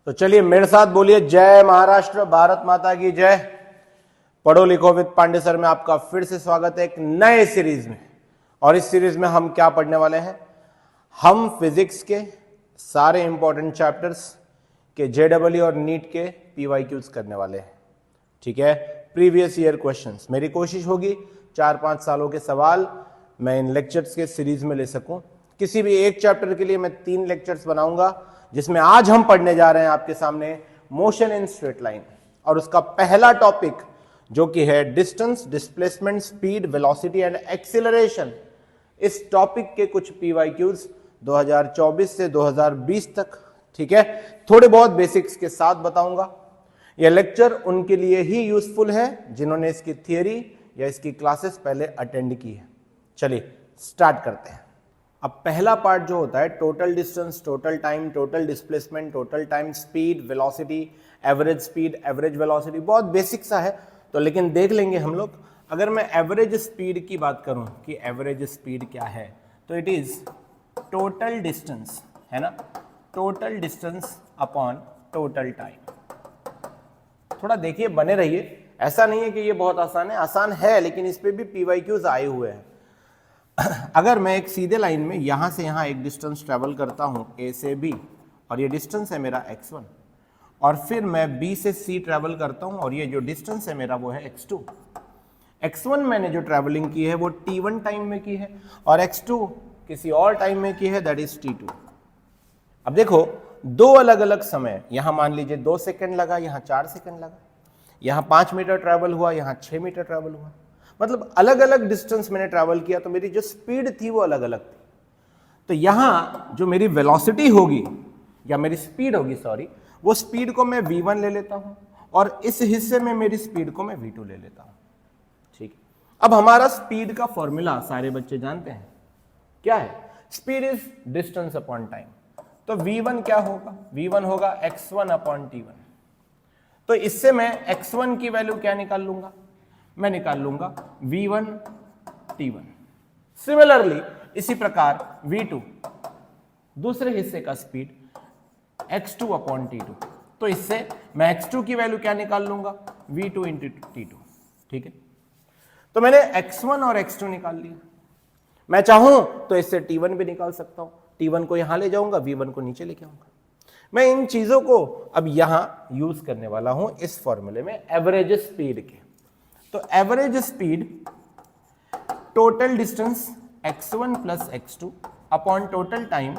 तो चलिए मेरे साथ बोलिए, जय महाराष्ट्र, भारत माता की जय। पढ़ो लिखो विद पांडे सर में आपका फिर से स्वागत है एक नए सीरीज में। और इस सीरीज में हम क्या पढ़ने वाले हैं? हम फिजिक्स के सारे इंपॉर्टेंट चैप्टर्स के जेडब्ल्यू और नीट के पीवाईक्यूज करने वाले हैं। ठीक है, प्रीवियस ईयर क्वेश्चंस। मेरी कोशिश होगी 4-5 सालों के सवाल मैं इन लेक्चर्स के सीरीज में ले सकूं। किसी भी एक चैप्टर के लिए मैं 3 लेक्चर्स बनाऊंगा, जिसमें आज हम पढ़ने जा रहे हैं आपके सामने मोशन इन स्ट्रेट लाइन। और उसका पहला टॉपिक जो कि है distance, displacement, speed, velocity and acceleration. इस टॉपिक के कुछ पीवाईक्यूज 2024 से 2020 तक, ठीक है, थोड़े बहुत बेसिक्स के साथ बताऊंगा। यह लेक्चर उनके लिए ही यूजफुल है जिन्होंने इसकी थियरी या इसकी क्लासेस पहले अटेंड की है। चलिए स्टार्ट करते हैं। अब पहला पार्ट जो होता है total distance, total time, total displacement, total time, speed, velocity, average speed, average velocity, बहुत बेसिक सा है तो, लेकिन देख लेंगे हम लोग। अगर मैं एवरेज स्पीड की बात करूं कि एवरेज स्पीड क्या है, तो इट इज टोटल डिस्टेंस, है ना, total distance upon total time. थोड़ा देखिए, बने रहिए। ऐसा नहीं है कि ये बहुत आसान है, आसान है, लेकिन इस पे भी पीवाईक्यूज आए हुए हैं। अगर मैं एक सीधे लाइन में यहां से यहां एक डिस्टेंस ट्रेवल करता हूं A से B, और ये डिस्टेंस है मेरा x1, और फिर मैं B से C ट्रेवल करता हूं और ये जो डिस्टेंस है मेरा वो है x2। x1 मैंने जो ट्रेवलिंग की है वो t1 टाइम में की है और x2 किसी और टाइम में की है, दैट इज t2। अब देखो, दो अलग अलग समय, यहां मान लीजिए 2 सेकंड लगा, यहां 4 सेकंड लगा, यहां 5 मीटर ट्रेवल हुआ, यहां 6 मीटर ट्रेवल हुआ, मतलब अलग अलग डिस्टेंस मैंने ट्रैवल किया, तो मेरी जो स्पीड थी वो अलग अलग थी। तो यहां जो मेरी वेलोसिटी होगी या मेरी स्पीड होगी, सॉरी, वो स्पीड को मैं v1 ले लेता हूं और इस हिस्से में मेरी स्पीड को मैं v2 ले लेता हूं। ठीक है, अब हमारा स्पीड का फॉर्मूला सारे बच्चे जानते हैं, क्या है? Speed is distance upon time. तो v1 क्या होगा? v1 होगा x1 अपॉन t1। तो इससे मैं x1 की वैल्यू क्या निकाल लूंगा? मैं निकाल लूंगा v1 t1। सिमिलरली इसी प्रकार v2, दूसरे हिस्से का स्पीड x2 अपॉन t2। तो इससे मैं x2 की वैल्यू क्या निकाल लूंगा? v2 into t2। ठीक है, तो मैंने x1 और x2 निकाल लिया। मैं चाहूं तो इससे t1 भी निकाल सकता हूं। t1 को यहां ले जाऊंगा, v1 को नीचे लेके आऊंगा। मैं इन चीजों को अब यहां यूज करने वाला हूं इस फॉर्मूले में एवरेज स्पीड के। तो average speed total distance x1 plus x2 upon total time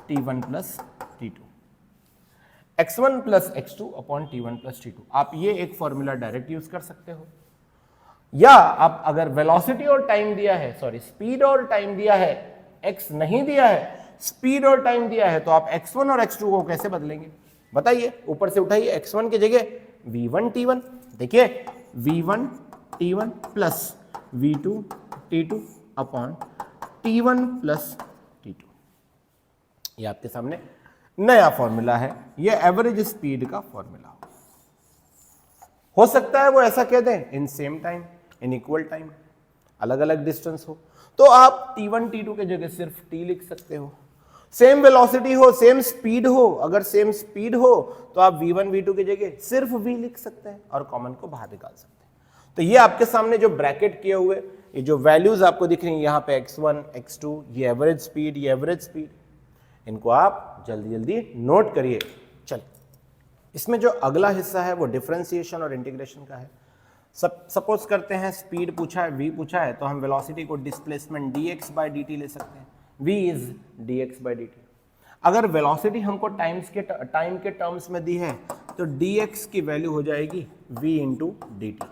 t1 plus t2। x1 plus x2 upon t1 plus t2। आप ये एक फॉर्मूला डायरेक्ट यूज कर सकते हो, या आप अगर वेलोसिटी और टाइम दिया है, सॉरी स्पीड और टाइम दिया है, x नहीं दिया है, स्पीड और टाइम दिया है, तो आप x1 और x2 को कैसे बदलेंगे? बताइए, ऊपर से उठाइए, x1 की जगह v1 t1, देखिए v1 t1 plus v2 t2 upon t1 plus t2। ये आपके सामने नया फॉर्मूला है, ये एवरेज स्पीड का फॉर्मूला हो सकता है वो ऐसा कह दें in same time, in equal time, अलग अलग डिस्टेंस हो, तो आप t1 t2 के जगह सिर्फ t लिख सकते हो। सेम वेलोसिटी हो, सेम स्पीड हो, अगर सेम स्पीड हो तो आप v1 v2 की जगह सिर्फ v लिख सकते हैं और कॉमन को बाहर निकाल सकते हैं। तो ये आपके सामने जो ब्रैकेट किए हुए ये जो वैल्यूज आपको दिख रही हैं यहाँ पे x1 x2, ये एवरेज स्पीड, ये एवरेज स्पीड, इनको आप जल्दी जल्दी नोट करिए। चलिए, इसमें जो अगला हिस्सा है वो डिफरेंशिएशन और इंटीग्रेशन का है। सपोज करते हैं स्पीड पूछा है, v पूछा है, तो हम वेलोसिटी को डिस्प्लेसमेंट dx बाई dt ले सकते हैं। v is dx by dt। अगर वेलोसिटी हमको टाइम के टर्म्स में दी है तो dx की वैल्यू हो जाएगी v इंटू dt।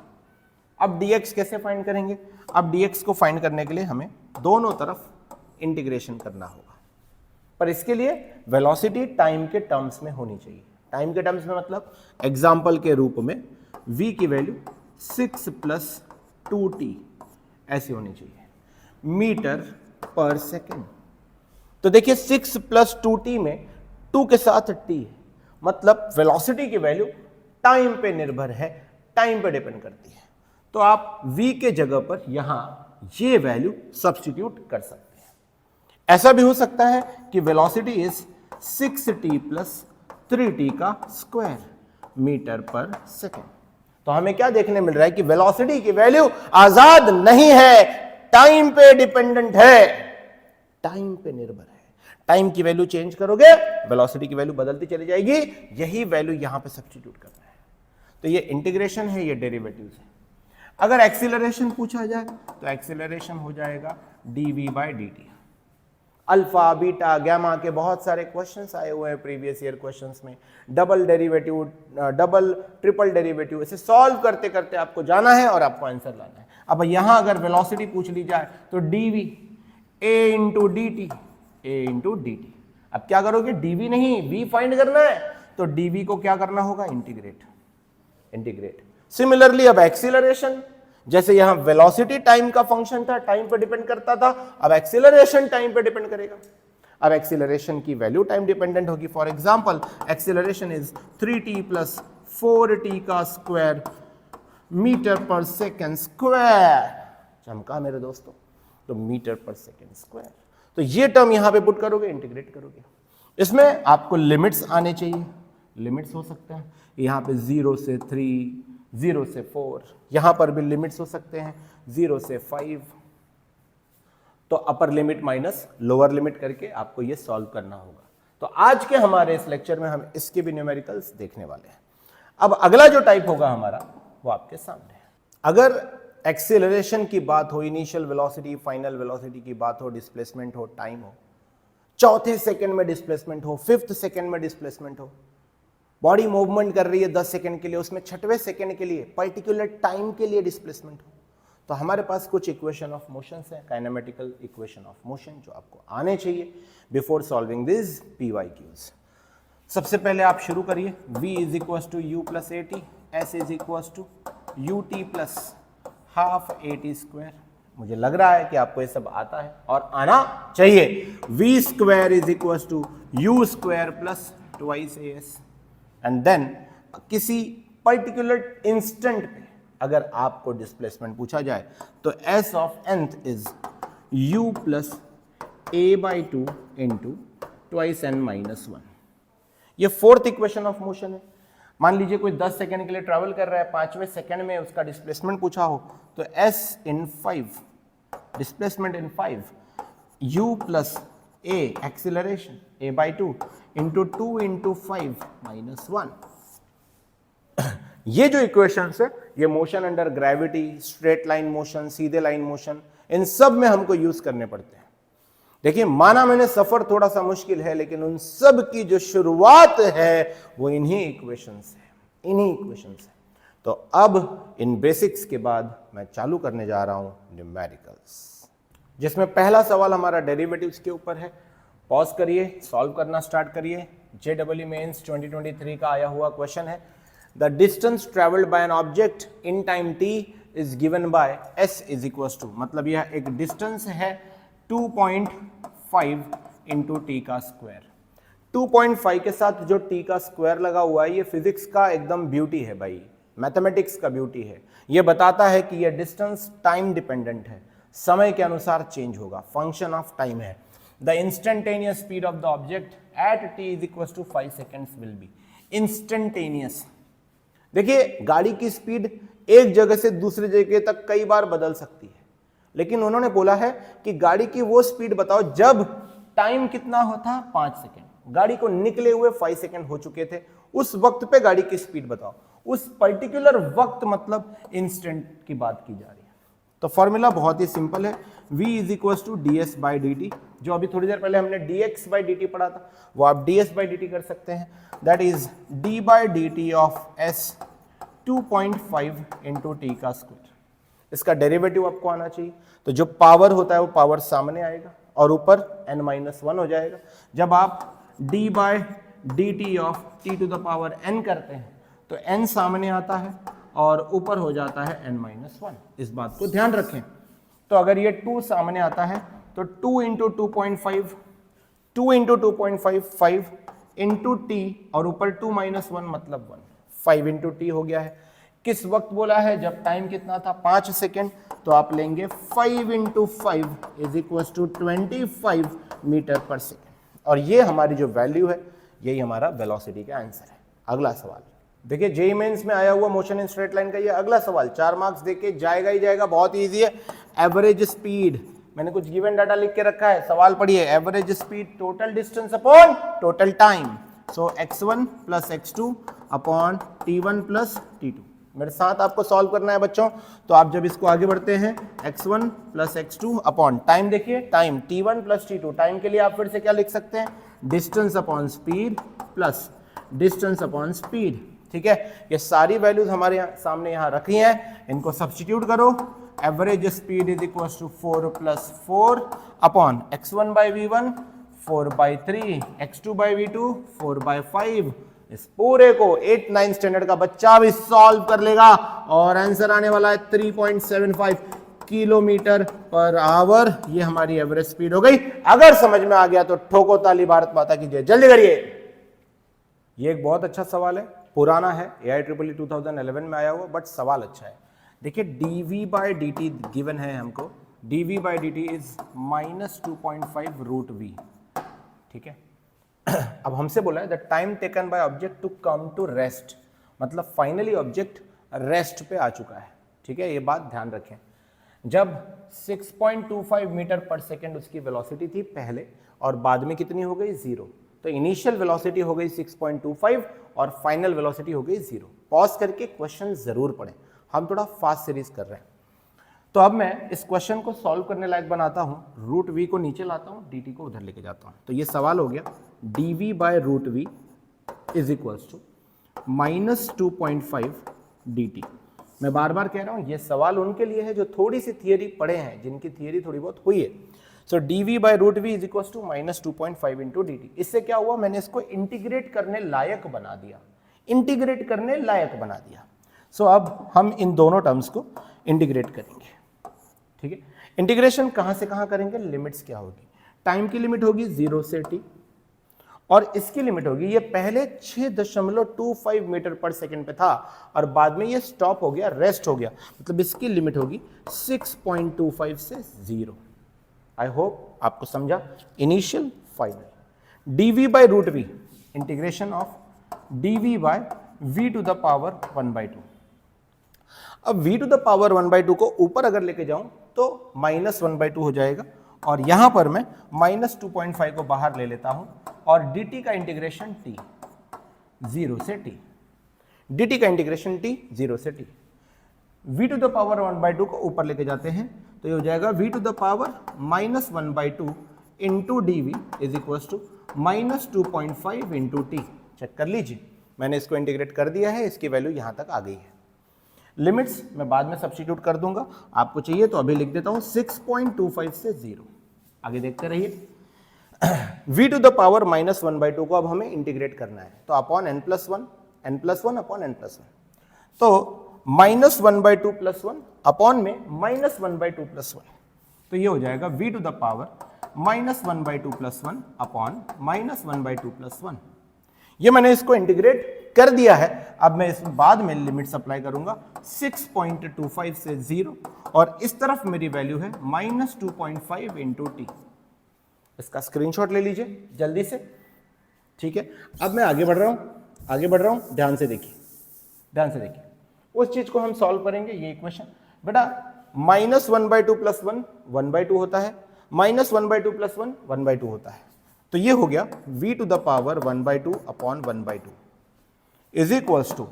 अब dx कैसे फाइंड करेंगे? अब dx को फाइंड करने के लिए हमें दोनों तरफ इंटीग्रेशन करना होगा, पर इसके लिए वेलोसिटी टाइम के टर्म्स में होनी चाहिए। टाइम के टर्म्स में मतलब एग्जाम्पल के रूप में v की वैल्यू 6 प्लस 2t ऐसी होनी चाहिए, मीटर पर सेकेंड। तो देखिए 6 प्लस 2t में 2 के साथ t है, मतलब वेलोसिटी की वैल्यू टाइम पे निर्भर है, टाइम पे डिपेंड करती है। तो आप v के जगह पर यहां ये वैल्यू सब्स्टिट्यूट कर सकते हैं। ऐसा भी हो सकता है कि velocity is 6t plus 3t का स्क्वायर मीटर पर सेकेंड। तो हमें क्या देखने मिल रहा है कि वेलोसिटी की वैल्यू आजाद नहीं है, टाइम पे डिपेंडेंट है, टाइम पे निर्भर है। टाइम की वैल्यू चेंज करोगे, वेलोसिटी की वैल्यू बदलती चली जाएगी। यही वैल्यू यहां पे सब्स्टिट्यूट करना है। तो ये इंटीग्रेशन है, ये डेरिवेटिव्स है। अगर एक्सीलरेशन पूछा जाए तो एक्सीलरेशन हो जाएगा dv/dt। अल्फा, बीटा, गैमा के बहुत सारे क्वेश्चंस आए हुए हैं प्रीवियस ईयर क्वेश्चंस में। Double derivative, double triple derivative, इसे सॉल्व करते करते आपको जाना है और आपको आंसर लाना है। अब यहां अगर वेलोसिटी पूछ ली जाए तो dv a इंटू dt। अब क्या करोगे, dv नहीं v फाइंड करना है, तो dv को क्या करना होगा, इंटीग्रेट। सिमिलरली अब एक्सीलरेशन, जैसे यहां वेलोसिटी टाइम का फंक्शन था, टाइम पे डिपेंड करता था, अब एक्सीलरेशन टाइम पे डिपेंड करेगा। अब एक्सीलरेशन की वैल्यू टाइम डिपेंडेंट होगी। For example acceleration is 3t plus 4t का square metre per second square. चमका मेरे दोस्तों, तो मीटर पर सेकेंड स्क्वायर। तो ये टर्म यहां पे पुट करोगे, इंटीग्रेट करोगे। इसमें आपको लिमिट्स आने चाहिए। लिमिट्स हो सकते हैं यहां पे 0 से 3, 0 से 4, यहां पर भी लिमिट्स हो सकते हैं 0 से 5। तो upper limit minus lower limit करके आपको ये सॉल्व करना होगा। तो आज के हमारे इस लेक्चर में हम इसके भी न्यूमेरिकल्स देखने वाले हैं। अब अगला जो टाइप होगा हमारा वो आपके सामने है। अगर एक्सीलरेशन की बात हो, इनिशियल वेलोसिटी, फाइनल वेलोसिटी की बात हो, डिस्प्लेसमेंट हो, टाइम हो, चौथे सेकंड में डिस्प्लेसमेंट हो, फिफ्थ सेकंड में डिस्प्लेसमेंट हो, बॉडी मूवमेंट कर रही है 10 सेकंड के लिए, उसमें छठवें सेकंड के लिए पर्टिकुलर टाइम के लिए डिस्प्लेसमेंट हो, तो हमारे पास कुछ इक्वेशन ऑफ मोशन है, काइनेमेटिकल इक्वेशन ऑफ मोशन, जो आपको आने चाहिए बिफोर सॉल्विंग दिस PYQs। सबसे पहले आप शुरू करिए। v is equal to U plus A T, S is equal to U T plus half A T square. मुझे लग रहा है कि आपको ये सब आता है और आना चाहिए। v square is equal to U square plus twice A S. And then किसी पर्टिकुलर इंस्टेंट पे अगर आपको डिस्प्लेसमेंट पूछा जाए तो s of nth is u plus a by 2 into twice n minus 1। ये फोर्थ इक्वेशन ऑफ मोशन है। मान लीजिए कोई 10 सेकंड के लिए ट्रैवल कर रहा है, 5वें सेकंड में उसका डिस्प्लेसमेंट पूछा हो तो s in 5, displacement in 5, u plus a acceleration a by 2 into 2 into 5 minus 1। ये जो इक्वेशंस है ये motion under gravity, straight line motion, सीधे लाइन मोशन, इन सब में हमको यूज करने पड़ते हैं। देखिए माना मैंने सफर थोड़ा सा मुश्किल है, लेकिन उन सब की जो शुरुआत है वो इन्हीं इक्वेशंस है, इन्हीं इक्वेशंस है। तो अब इन बेसिक्स के बाद मैं चालू करने जा रहा हूं न्यूमेरिकल्स, जिसमें पहला सवाल हमारा डेरिवेटिव्स के ऊपर है। पॉज करिए, सॉल्व करना स्टार्ट करिए। JEE मेंस 2023 का आया हुआ क्वेश्चन है। The distance travelled by an object in time t is given by s is equal to, मतलब यह एक डिस्टेंस है 2.5 इंटू टी का स्क्वायर। 2.5 के साथ जो t का स्क्वायर लगा हुआ है ये फिजिक्स का एकदम ब्यूटी है भाई, मैथमेटिक्स का ब्यूटी है। ये बताता है कि ये डिस्टेंस टाइम डिपेंडेंट है, समय के अनुसार चेंज होगा, फंक्शन ऑफ टाइम है। The instantaneous speed of the object at t is equal to 5 seconds will be instantaneous. देखिए गाड़ी की स्पीड एक जगह से दूसरी जगह तक कई बार बदल सकती है, लेकिन उन्होंने बोला है कि गाड़ी की वो स्पीड बताओ जब टाइम कितना होता, 5 सेकेंड। गाड़ी को निकले हुए 5 सेकेंड हो चुके थे, उस वक्त पे गाड़ी की स्पीड बताओ। उस पर्टिकुलर वक्त मतलब इंस्टेंट की बात की जा रही है। तो फॉर्मूला बहुत ही सिंपल है, v is equal to ds by D T. जो अभी थोड़ी देर पहले हमने dx बाई डी टी पढ़ा था वो आप ds बाई डी टी कर सकते हैं। That is d by D T of s 2.5 into T का स्क्वायर। इसका डेरिवेटिव आपको आना चाहिए। तो जो पावर होता है वो पावर सामने आएगा और ऊपर n-1 हो जाएगा। जब आप d by D T of t to the power n करते हैं तो n सामने आता है और ऊपर हो जाता है n-1। इस बात को ध्यान रखें। तो अगर ये 2 सामने आता है तो 2 इंटू 2.5, 2 इंटू 2.5, 5 इंटू टी और ऊपर 2-1 मतलब 1, 5 इंटू टी हो गया है। किस वक्त बोला है, जब टाइम कितना था, 5 सेकेंड। तो आप लेंगे 5 into 5 is equal to 25 metre per second. और ये हमारी जो वैल्यू है यही हमारा वेलोसिटी का आंसर है। अगला सवाल देखिए, जेईई मेंस में आया हुआ मोशन इन स्ट्रेट लाइन का ये अगला सवाल 4 मार्क्स देके जाएगा ही जाएगा, बहुत इजी है। एवरेज स्पीड, मैंने कुछ गिवन डाटा लिख के रखा है, सवाल पढ़िए। Average speed total distance upon total time, so x1 plus x2 upon t1 plus t2। मेरे साथ आपको सॉल्व करना है बच्चों। तो आप जब इसको आगे बढ़ते हैं, x1 plus x2 upon time, देखिए time t1 plus t2, time के लिए आप फिर से क्या लिख सकते हैं, distance upon speed plus distance upon speed. ठीक है, ये सारी वैल्यूज हमारे सामने यहाँ रखी हैं, इनको सब्स्टिट्यूट करो। Average speed is equal to 4 plus 4 upon x1 by v1 4 by 3, x2 by v2 4 by 5। इस पूरे को 8-9 स्टैंडर्ड का बच्चा भी सॉल्व कर लेगा और आंसर आने वाला है 3.75 किलोमीटर पर आवर। ये हमारी एवरेज स्पीड हो गई। अगर समझ में आ गया तो ठोको ताली, भारत माता की जय, जल्दी करिए। ये एक बहुत अच्छा सवाल है, पुराना है, AIEEE 2011 में आया हुआ, बट सवाल अच्छा है। देखिए dv बाई dt गिवन है हमको, dv by dt is -2.5 root v। ठीक है, अब हमसे बोला है the time taken by object to come to rest, मतलब फाइनली ऑब्जेक्ट रेस्ट पे आ चुका है। ठीक है, ये बात ध्यान रखें। जब 6.25 मीटर पर सेकेंड उसकी वेलोसिटी थी पहले, और बाद में कितनी हो गई, 0। तो इनिशियल वेलोसिटी हो गई 6.25 और फाइनल वेलोसिटी हो गई 0। पॉज करके क्वेश्चन जरूर पढ़ें, हम थोड़ा फास्ट सीरीज कर रहे हैं। तो अब मैं इस क्वेश्चन को सॉल्व करने लायक बनाता हूं, रूट वी को नीचे लाता हूं, dt को उधर लेके जाता हूं। तो ये सवाल हो गया dv by root V is equals to -2.5 dt। मैं बार बार कह रहा हूं, ये सवाल उनके लिए है जो थोड़ी सी थियरी पढ़े हैं, जिनकी थियरी थोड़ी बहुत हुई है। So dv by root V is equals to -2.5 into dt। इससे क्या हुआ, मैंने इसको इंटीग्रेट करने लायक बना दिया, इंटीग्रेट करने लायक बना दिया। सो अब हम इन दोनों टर्म्स को इंटीग्रेट करेंगे। ठीक है, इंटीग्रेशन कहां से कहां करेंगे, लिमिट्स क्या होगी, टाइम की लिमिट होगी 0 से t, और इसकी लिमिट होगी, ये पहले 6.25 मीटर पर सेकंड पे था और बाद में ये स्टॉप हो गया, रेस्ट हो गया, मतलब इसकी लिमिट होगी 6.25 से 0। आई होप आपको समझा, initial final. dv by root V, integration of dv by v to the power 1/2। अब v टू द पावर 1/2 को ऊपर अगर लेके जाऊं तो -1/2 हो जाएगा, और यहां पर मैं -2.5 को बाहर ले लेता हूं, और dt का इंटीग्रेशन t 0 से t, dt का इंटीग्रेशन t 0 से t। v to the power 1/2 को ऊपर लेके जाते हैं तो ये हो जाएगा v to the power -1/2 into dv is equal to -2.5 into t। Check कर लीजिए, मैंने इसको इंटीग्रेट कर दिया है, इसकी वैल्यू यहां तक आ गई है। लिमिट्स मैं बाद में सब्स्टिट्यूट कर दूंगा, आपको चाहिए तो अभी लिख देता हूं 6.25 से 0। आगे देखते रहिए। v टू द पावर -1/2 को अब हमें इंटीग्रेट करना है, तो अपॉन n+1 अपॉन n+1, तो -1/2 + 1 अपॉन में -1/2 + 1, तो ये हो जाएगा v to the power -1/2 + 1 upon -1/2 + 1। ये मैंने इसको इंटीग्रेट कर दिया है। अब मैं इस बाद में लिमिट अप्लाई करूंगा 6.25 से 0, और इस तरफ मेरी वैल्यू है -2.5 इंटू टी। इसका स्क्रीनशॉट ले लीजिए जल्दी से। ठीक है, अब मैं आगे बढ़ रहा हूं, ध्यान से देखिए, उस चीज को हम सॉल्व करेंगे। ये इक्वेशन बेटा -1/2 + 1 1/2 होता है, -1/2 + 1 1/2 होता है, तो ये हो गया v टू द पावर 1/2 अपॉन 1/2 इज इक्वल्स टू,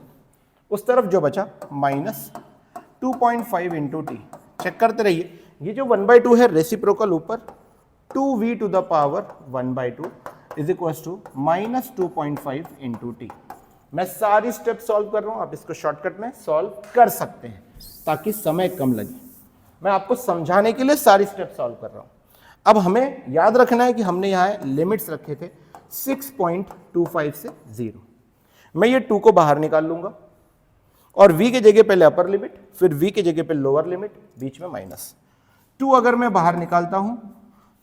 उस तरफ जो बचा -2.5 इंटू टी। चेक करते रहिए, ये जो 1/2 है रेसिप्रोकल ऊपर, 2v to the power 1/2 is equals to -2.5 into T. मैं सारी स्टेप सॉल्व कर रहा हूं, आप इसको शॉर्टकट में सॉल्व कर सकते हैं ताकि समय कम लगे। मैं आपको समझाने के लिए सारी स्टेप सॉल्व कर रहा हूं। अब हमें याद रखना है कि हमने यहाँ लिमिट्स रखे थे 6.25 से 0। मैं ये 2 को बाहर निकाल लूंगा, और v के जगह पहले अपर लिमिट, फिर v के जगह पे लोअर लिमिट, बीच में -2 अगर मैं बाहर निकालता हूं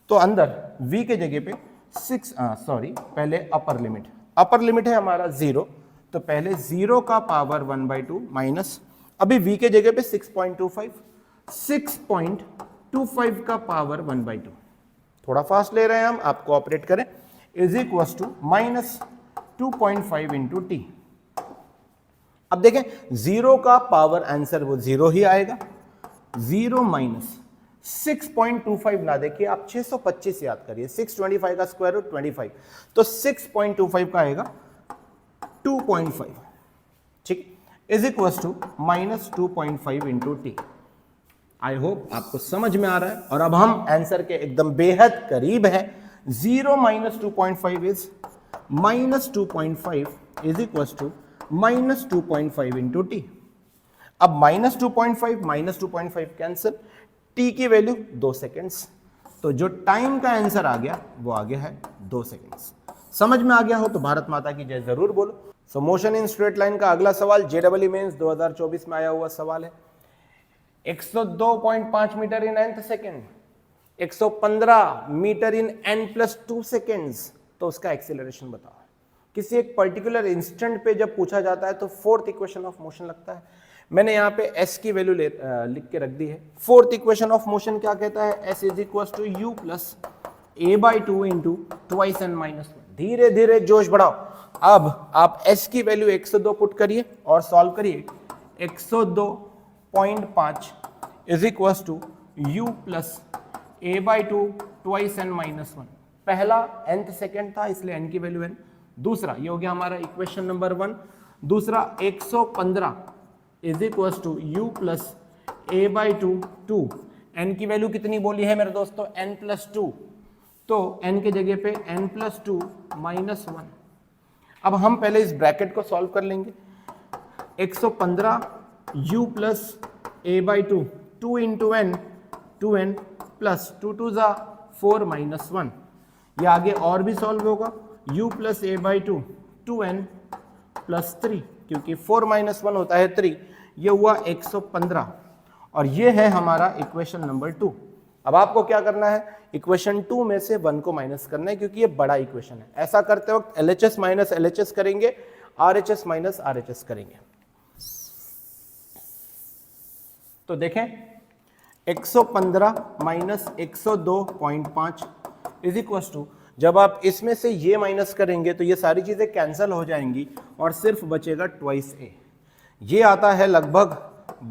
तो अंदर v के जगह पे पहले अपर लिमिट है हमारा 0, तो पहले 0 का पावर 1/2 माइनस, अभी v के जगह पे 6.25 का पावर 1/2, थोड़ा फास्ट ले रहे हैं हम, आप कोऑपरेट करें, is equal to 2.5 into T. अब देखें 0 का पावर आंसर वो 0 ही आएगा। 0 माइनस 6.25 ना देखिए आप 625 याद करिए, 625 का स्क्वायर रूट 25, तो 6.25 का आएगा 2.5, ठीक, is equal to minus 2.5 into T. I hope आपको समझ में आ रहा है। और अब हम आंसर के एकदम बेहद करीब हैं। 0 minus 2.5 is minus 2.5 is equal to minus 2.5 into T. अब माइनस 2.5 कैंसिल, टी की वैल्यू 2 सेकेंड्स, तो जो टाइम का आंसर आ गया वो आ गया है 2 सेकेंड्स। समझ में आ गया हो तो भारत माता की जय जरूर बोलो। सो मोशन इन स्ट्रेट लाइन का अगला सवाल जेडब्ल्यू मेंस 2024 में आया हुआ सवाल है। 102.5 मीटर इन nth सेकेंड, 115 मीटर इन n+2 सेकेंड्स, तो उसका एक्सीलरेशन बताओ। किसी एक पर्टिकुलर इंस्टेंट पे जब पूछा जाता है तो फोर्थ इक्वेशन ऑफ मोशन लगता है। मैंने यहाँ पे s की वैल्यू लिख के रख दी है। फोर्थ इक्वेशन ऑफ मोशन क्या कहता है? s is equal to u plus a/2 into twice n minus 1। धीरे धीरे जोश बढ़ाओ। अब आप s की वैल्यू 102 पुट करिए और सॉल्व करिए। 102.5 is equal to u plus a/2 twice n minus 1। पहला nth सेकेंड था इसलिए n की वैल्यू n। दूसरा ये हो गया हमारा इक्वेशन नंबर 1। दूसरा 115 is equal to u plus a/2 2। n की वैल्यू कितनी बोली है मेरे दोस्तों? n+2, तो n के जगह पे n+2 माइनस 1। अब हम पहले इस ब्रैकेट को सॉल्व कर लेंगे। 115 u plus a/2 2 into n 2n plus 2 2 ज़ा 4 माइनस 1। ये आगे और भी सॉल्व होगा। u plus a/2 2n plus 3, क्योंकि 4 माइनस 1 होता है 3। ये हुआ 115 और ये है हमारा इक्वेशन नंबर 2। अब आपको क्या करना है? इक्वेशन 2 में से 1 को माइनस करना है, क्योंकि ये बड़ा इक्वेशन है। ऐसा करते वक्त LHS माइनस LHS करेंगे, RHS माइनस RHS करेंगे। तो देखें 115 माइनस 102.5 इज इक्वल टू, जब आप इसमें से ये माइनस करेंगे तो ये सारी चीजें कैंसिल हो जाएंगी और सिर्फ बचेगा ट्वाइस ए। ये आता है लगभग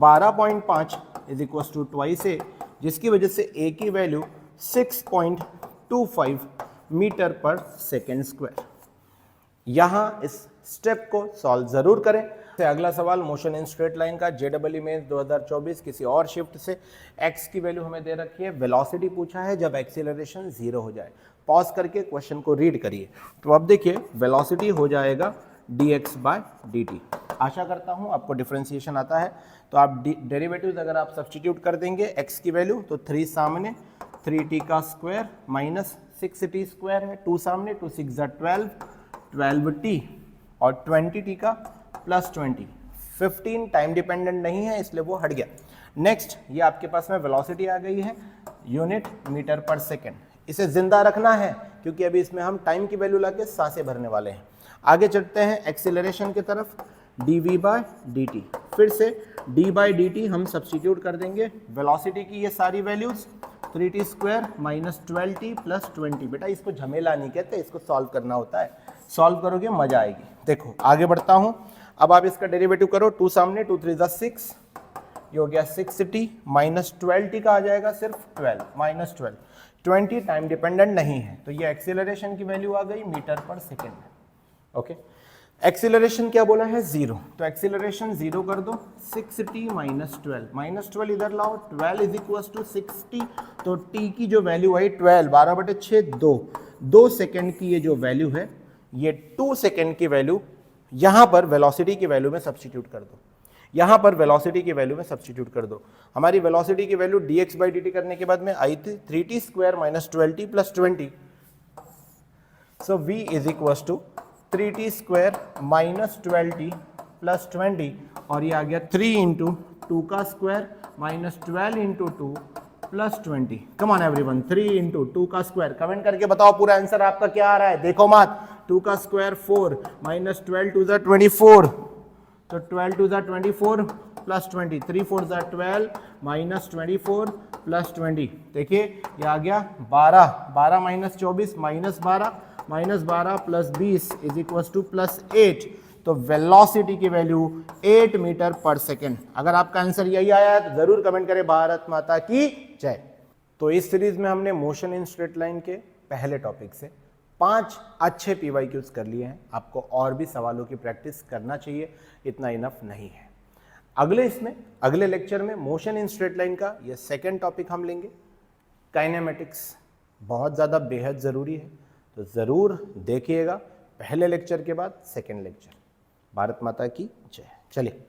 12.5 इज इक्वल टू ट्वाइस ए, जिसकी वजह से ए की value 6.25 metre per second square. यहां इस स्टेप को सॉल्व जरूर करें। अगला सवाल मोशन इन स्ट्रेट लाइन का जेडब्ल्यू मेंस 2024 किसी और शिफ्ट से। x की वैल्यू हमें दे रखी है, वेलोसिटी पूछा है जब एक्सीलरेशन 0 हो जाए। पॉज करके क्वेश्चन को रीड करिए। तो अब देखिए वेलोसिटी हो जाएगा dx/dt। आशा करता हूं आपको डिफरेंशिएशन आता है। तो आप डेरिवेटिव्स अगर आप सब्स्टिट्यूट कर देंगे x की वैल्यू, तो 3 सामने 3t का स्क्वायर माइनस 6t स्क्वायर है, 2 सामने 2 6 12 12t और 20t का प्लस 20। 15 टाइम डिपेंडेंट नहीं है इसलिए वो हट गया। नेक्स्ट ये आपके पास में वेलोसिटी आ गई है यूनिट मीटर पर सेकेंड। इसे जिंदा रखना है क्योंकि अभी इसमें हम टाइम की वैल्यू लाके सांसें भरने वाले हैं। आगे चलते हैं एक्सीलरेशन की तरफ। dv/dt, फिर से d/dt हम सब्स्टिट्यूट कर देंगे। वेलोसिटी की ये सारी values 3t square minus 12t plus 20। बेटा इसको झमेला नहीं कहते, इसको सॉल्व करना होता है। सॉल्व करोगे मजा आएगी। देखो आगे बढ़ता हूं। अब आप इसका डेरिवेटिव करो। 2 सामने 2 3 6, ये हो गया 6t माइनस 12t का आ जाएगा सिर्फ 12 माइनस 12। 20 टाइम डिपेंडेंट नहीं है, तो ये एक्सीलरेशन की वैल्यू आ गई metre per second. Okay, acceleration क्या बोला है? 0, तो एक्सीलरेशन 0 कर दो। 6t माइनस 12 इधर लाओ, 12 इज इक्वल टू 6t। तो t की जो वैल्यू आई 12 12/6 2 सेकेंड की ये जो वैल्यू है, ये 2 सेकेंड की वैल्यू यहां पर वेलोसिटी की वैल्यू में सब्स्टिट्यूट कर दो। यहां पर वेलोसिटी की वैल्यू में सब्स्टिट्यूट कर दो। हमारी वेलोसिटी की वैल्यू dx/dt करने के बाद में आई थी 3t square minus 12t plus 20। So v is equal to 3t square minus 12t plus 20 और ये आ गया 3 इंटू 2 का square minus 12 into 2 plus 20। Come on everyone, 3 into 2 का स्क्वायर। कमेंट करके बताओ पूरा आंसर आपका क्या आ रहा है। देखो मत, 2 का स्क्वायर 4 माइनस 12 2 ज़ा 24, तो 12 2 ज़ा 24 प्लस 20, 3 4 ज़ा 12 माइनस 24 प्लस 20। देखिए ये आ गया 12 12 minus 24 minus 12 -12 plus 20 is equal to +8। तो वेलोसिटी की वैल्यू 8 मीटर पर सेकेंड। अगर आपका आंसर यही आया है तो जरूर कमेंट करें भारत माता की जय। तो इस सीरीज में हमने मोशन इन स्ट्रेट लाइन के पहले टॉपिक से 5 अच्छे PYQs कर लिए हैं। आपको और भी सवालों की प्रैक्टिस करना चाहिए, इतना इनफ नहीं है। अगले लेक्चर में मोशन इन स्ट्रेट लाइन का ये सेकेंड टॉपिक हम लेंगे, काइनेमेटिक्स। बहुत ज़्यादा बेहद ज़रूरी है, तो ज़रूर देखिएगा पहले लेक्चर के बाद सेकेंड लेक्चर। भारत माता की जय। चलिए।